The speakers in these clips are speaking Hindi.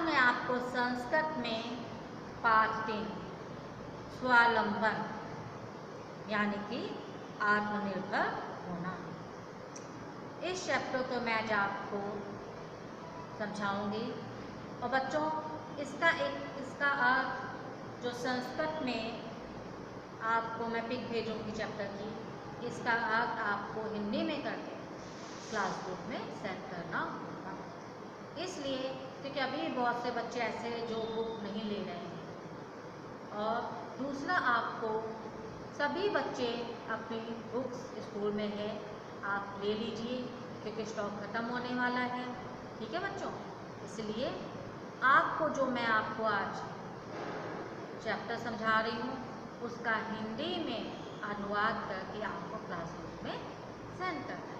मैं आपको संस्कृत में पाठ 3 स्वावलंबन यानी कि आत्मनिर्भर होना, इस चैप्टर को मैं आज आपको समझाऊंगी। और बच्चों इसका अर्थ जो संस्कृत में आपको मैं पिक भेजूंगी चैप्टर की, इसका अर्थ आपको हिंदी में करके क्लास ग्रुप में सेंड करना होगा। इसलिए क्योंकि अभी बहुत से बच्चे ऐसे हैं जो बुक नहीं ले रहे हैं। और दूसरा, आपको सभी बच्चे अपनी बुक्स स्कूल में है, आप ले लीजिए क्योंकि स्टॉक ख़त्म होने वाला है। ठीक है बच्चों, इसलिए आपको जो मैं आपको आज चैप्टर समझा रही हूँ उसका हिंदी में अनुवाद करके आपको क्लास ग्रुप में सेंड करना है।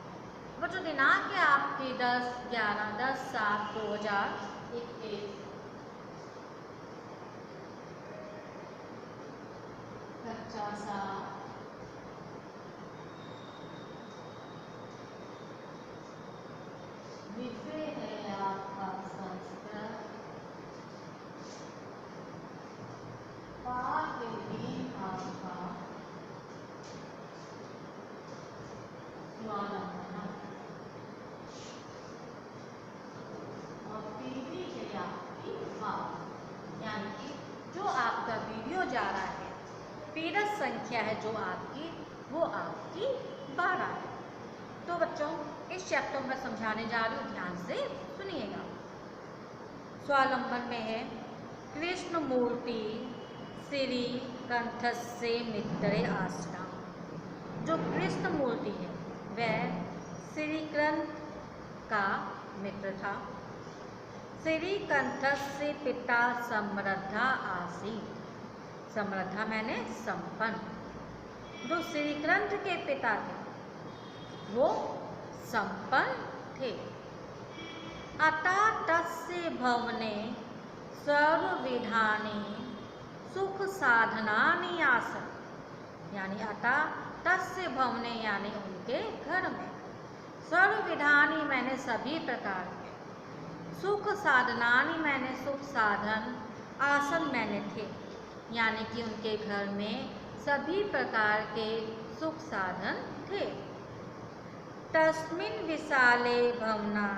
बच्चों, दिनांक है आपकी 10/7/2021, कक्षा 7, विषय है आपका संस्कृत, पाठ 3 आपका स्वावलंबन और पीढ़ी है आपकी बात, यानी कि जो आपका वीडियो जा रहा है, पीढ़ी संख्या है जो आपकी, वो आपकी 12 है। तो बच्चों, इस चैप्टर में समझाने जा रही हूँ, ध्यान से सुनिएगा। स्वावलंबन में है कृष्ण मूर्ति श्री कंठस्य मित्रे आश्रम। जो कृष्ण मूर्ति है वह श्री कंठ का मित्र था। श्री कंठस्य पिता समृद्धा आसीत्, समृद्धा मैंने संपन्न। जो श्री कंठ के पिता थे वो संपन्न थे। अतः तस्य भवने सर्वविधानि सुख साधनानि आसन्, यानी अतः तस्य भवने यानी उनके घर में, सर्वविधानि मैंने सभी प्रकार के, सुख साधनानि मैंने सुख साधन, आसन मैंने थे, यानी कि उनके घर में सभी प्रकार के सुख साधन थे। तस्मिन् विशाले भवना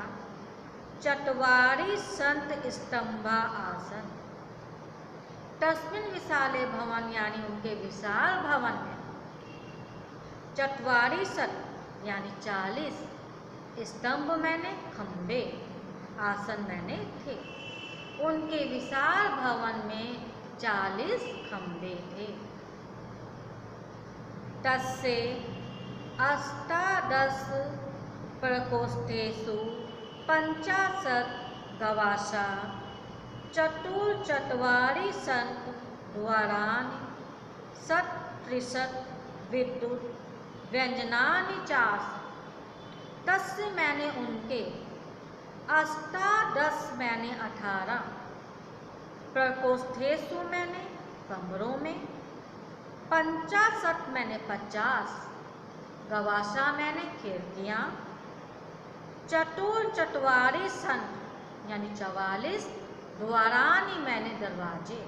चत्वारि सन्त स्तंभा आसन्। तस्मिन् विशाले भवन यानी उनके विशाल भवन में, चत्वारि सन्त यानी 40 स्तंभ मैंने खंबे, आसन मैंने थे। उनके विशाल भवन में 40 खंबे थे। तस्य अष्टादश प्रकोष्ठेषु 50 गवाक्षा चतुर्चत्वारि सन्त द्वाराणि 37 विद्युत व्यंजनानि चास। तस्य मैंने उनके, अष्टादश मैंने 18, प्रकोष्ठेषु मैंने कमरों में, 50 मैंने 50, गवाक्षा मैंने खिड़कियाँ, चतुर्चत्वारि सन्त यानी 44, द्वाराणि मैंने दरवाजे,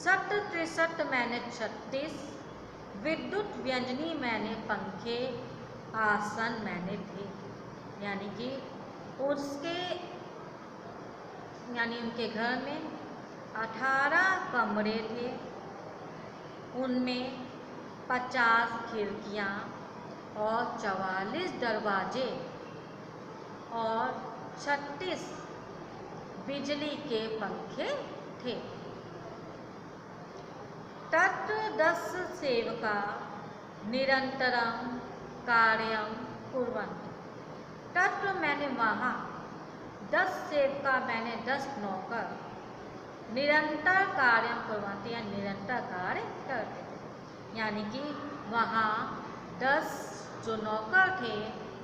37 मैंने 36, विद्युत व्यंजनी मैंने पंखे, आसन मैंने थे। यानी कि उसके यानी उनके घर में 18 कमरे थे, उनमें 50 खिड़कियाँ और 44 दरवाजे और 36 बिजली के पंखे थे। तत्र 10 सेवका निरंतरम कार्यं कुर्वन्ति। तत्र मैंने वहाँ, 10 सेवका मैंने 10 नौकर, निरंतर कार्य कुर्वन्ति या निरंतर कार्य करते थे। यानी कि वहाँ 10 जो नौकर थे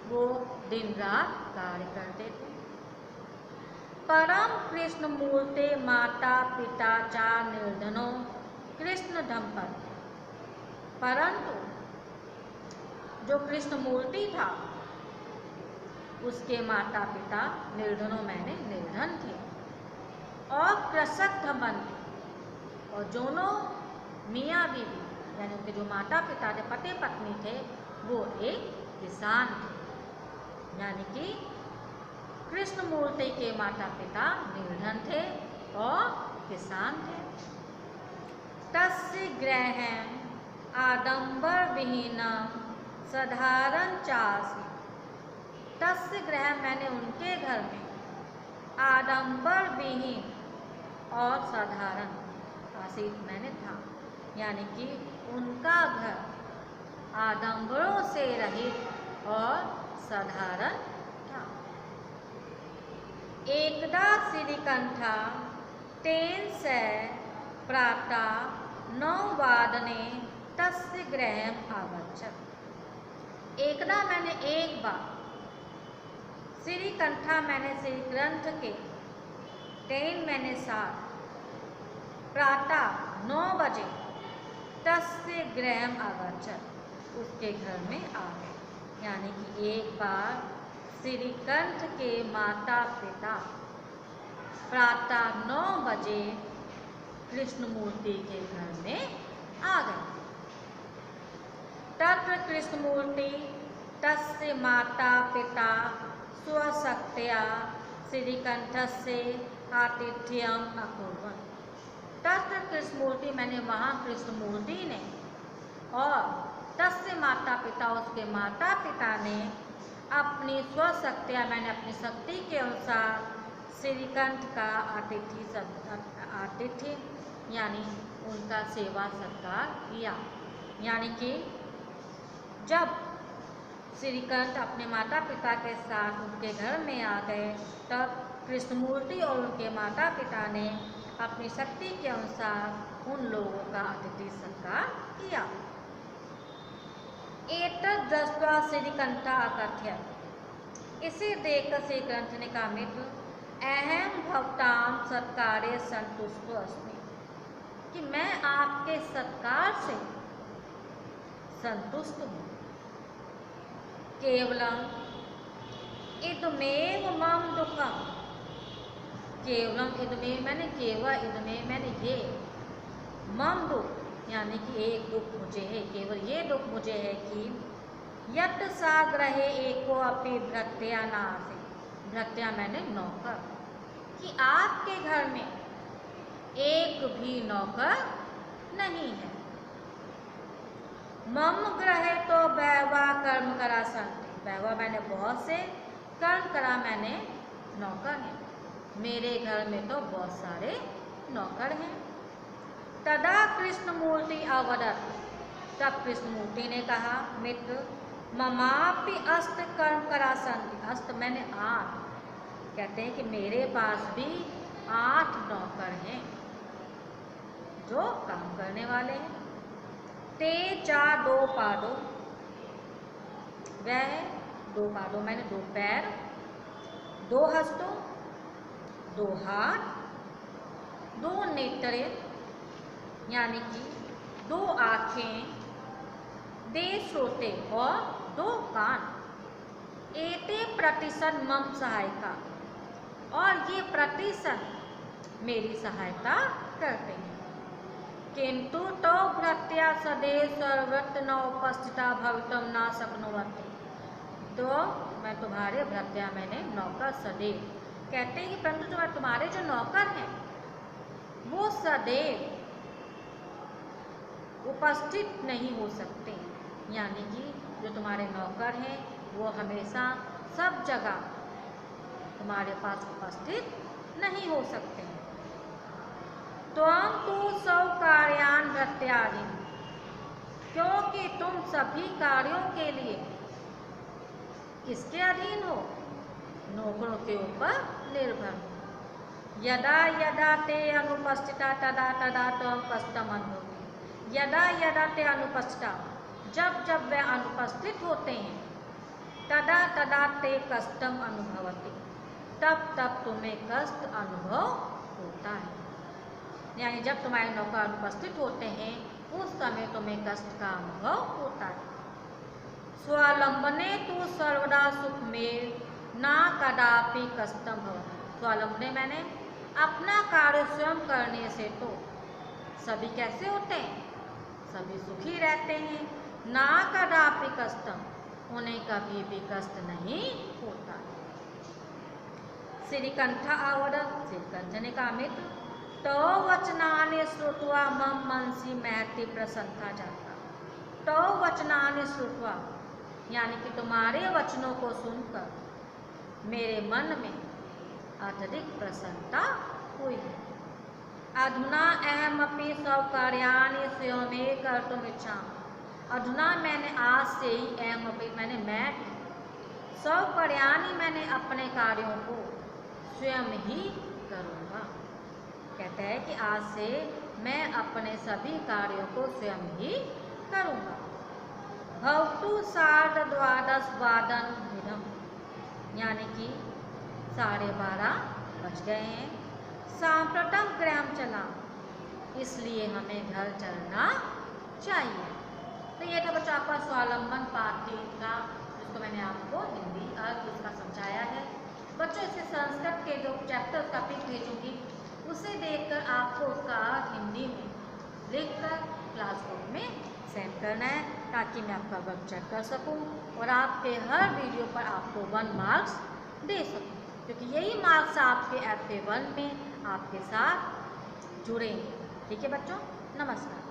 वो दिन रात कार्य करते थे। परम कृष्ण मूर्ते माता पिता चा निर्धनो कृष्ण दंपति। परंतु जो कृष्ण मूर्ति था उसके माता पिता निर्धनों मैंने निर्धन थे। और कृषक धमंती, और दोनों मियाँ बीवी यानी उनके जो माता पिता थे, पति पत्नी थे, वो एक किसान थे। यानी कि कृष्णमूर्ति के माता पिता निर्धन थे और किसान थे। तस्य गृहं आडंबर विहीनम साधारण चासी। तस्य गृह मैंने उनके घर में आडंबर विहीन और साधारण आसित मैंने था, यानी कि उनका घर आडंबरों से रहित और साधारण था। एकदा श्रीकंठा तेन से प्रातः 9 वादने तस्य गृहम् आगच्छत्। एकदा मैंने एक बार श्रीकंठा मैंने श्रीग्रंथ के तेन मैंने 7 प्रातः 9 बजे तस्य गृहम् आगच्छत्, उसके घर में आ गए। यानी कि एक बार श्रीकंठ के माता पिता प्रातः 9 बजे कृष्णमूर्ति के घर में आ गए। तत्र कृष्णमूर्ति तस्य माता पिता स्वशक्त्या श्रीकंठस्य आतिथ्यम अकुर्वन्। तत्र कृष्णमूर्ति मैंने वहाँ कृष्णमूर्ति ने और तस्य माता पिता उसके माता पिता ने अपनी स्वशक्त्या मैंने अपनी शक्ति के अनुसार श्रीकंठ का आतिथ्य यानी उनका सेवा सत्कार किया। यानी कि जब श्रीकंठ अपने माता पिता के साथ उनके घर में आ गए, तब कृष्णमूर्ति और उनके माता पिता ने अपनी शक्ति के अनुसार उन लोगों का अतिथि सत्कार किया। एतद् दृष्ट्वा श्रीकंठः अकथयत्। इसे देखकर श्रीकंठ ने कहा, मित्र अहम भवतां सत्कारे संतुष्टो अस्मि, कि मैं आपके सत्कार से संतुष्ट हूँ। केवलम इदमेव मम दुखम। केवलम इदमेव मैंने केवल इदमेव मैंने ये मम दुख यानी कि एक दुख मुझे है, केवल ये दुख मुझे है कि यत् साग्रहे एको अपि भृत्या नास्ति। भृत्या मैंने नौकर, कि आपके घर में एक भी नौकर नहीं है। मम ग्रहे तो वैवा कर्म करा संति। वैवा मैंने बहुत से कर्म करा मैंने नौकर हैं। मेरे घर में तो बहुत सारे नौकर हैं। तदा कृष्णमूर्ति अवदत्। तब कृष्णमूर्ति ने कहा, मित्र ममापि अस्त कर्म करा संति। अस्त मैंने 8, कहते हैं कि मेरे पास भी 8 नौकर हैं जो काम करने वाले हैं। ते चा 2 पादों, वह है 2 पादों मैंने 2 पैर, 2 हस्तों, 2 हाथ, 2 नेत्रे यानी कि 2 आँखें, 2 श्रोते और 2 कान। एते प्रतिशत मम सहायिका, और ये प्रतिशत मेरी सहायता करते हैं। किंतु तो भृत्या सदैव सर्वत्र न उपस्थिता भवितुम न शक्नुवन्ति। तो मैं तुम्हारे भृत्या मैंने नौकर सदैव, कहते हैं कि परंतु जो तुम्हारे जो नौकर हैं वो सदैव उपस्थित नहीं हो सकते। यानी कि जो तुम्हारे नौकर हैं वो हमेशा सब जगह तुम्हारे पास उपस्थित नहीं हो सकते। त्वं तु सब कार्यान भृत्याधीन, क्योंकि तुम सभी कार्यों के लिए किसके अधीन हो? नौकरों के ऊपर निर्भर हो। यदा यदा ते अनुपस्थिता तदा तदा त्वं कष्टम् अनुभवति। यदा यदा ते अनुपस्थिता, जब जब वे अनुपस्थित होते हैं, तदा तदा ते कष्टम् अनुभवति, तब तब तुम्हें कष्ट अनुभव होता है। यानी जब तुम्हारे नौकर अनुपस्थित होते हैं उस समय तुम्हें कष्ट का अनुभव होता है। स्वावलंबने तु सर्वदा सुखमेव न कदापि कष्टम भवति। स्वावलंबने मैंने अपना कार्य स्वयं करने से तो सभी कैसे होते हैं? सभी सुखी रहते हैं। ना कदापि कष्टम, उन्हें कभी भी कष्ट नहीं होता। श्रीकंठ आवरण, श्रीकंठ ने कहा मित्र, तो वचनानि श्रुत्वा मम मनसि महति प्रसन्नता जाता। तो वचनानि श्रुत्वा यानी कि तुम्हारे वचनों को सुनकर मेरे मन में अत्यधिक प्रसन्नता हुई है। अधुना अहमपि स्वकार्याणि स्वयमेव कर्तुम इच्छामि। अधुना मैंने आज से ही अहमपि मैं स्वकार्याणि मैंने अपने कार्यों को स्वयं ही करूँगा। कहता है कि आज से मैं अपने सभी कार्यों को स्वयं ही करूँगा। भवतु सार्ध द्वादश वादन विधम, यानी कि 12:30 बज गए हैं। सांप्रतम गृहम चला, इसलिए हमें घर चलना चाहिए। तो ये था बच्चों आपका स्वावलंबन पाठ 3 का, जिसको मैंने आपको हिंदी अर्थ उसका समझाया है। बच्चों इससे संस्कृत के जो चैप्टर का पिक भेजूंगी, उसे देखकर आपको उसका अर्थ हिंदी में लिखकर क्लासरूम में सेंड करना है, ताकि मैं आपका वर्क चेक कर सकूं और आपके हर वीडियो पर आपको 1 मार्क्स दे सकूं, क्योंकि यही मार्क्स आपके FA1 में आपके साथ जुड़ेंगे। ठीक है बच्चों, नमस्कार।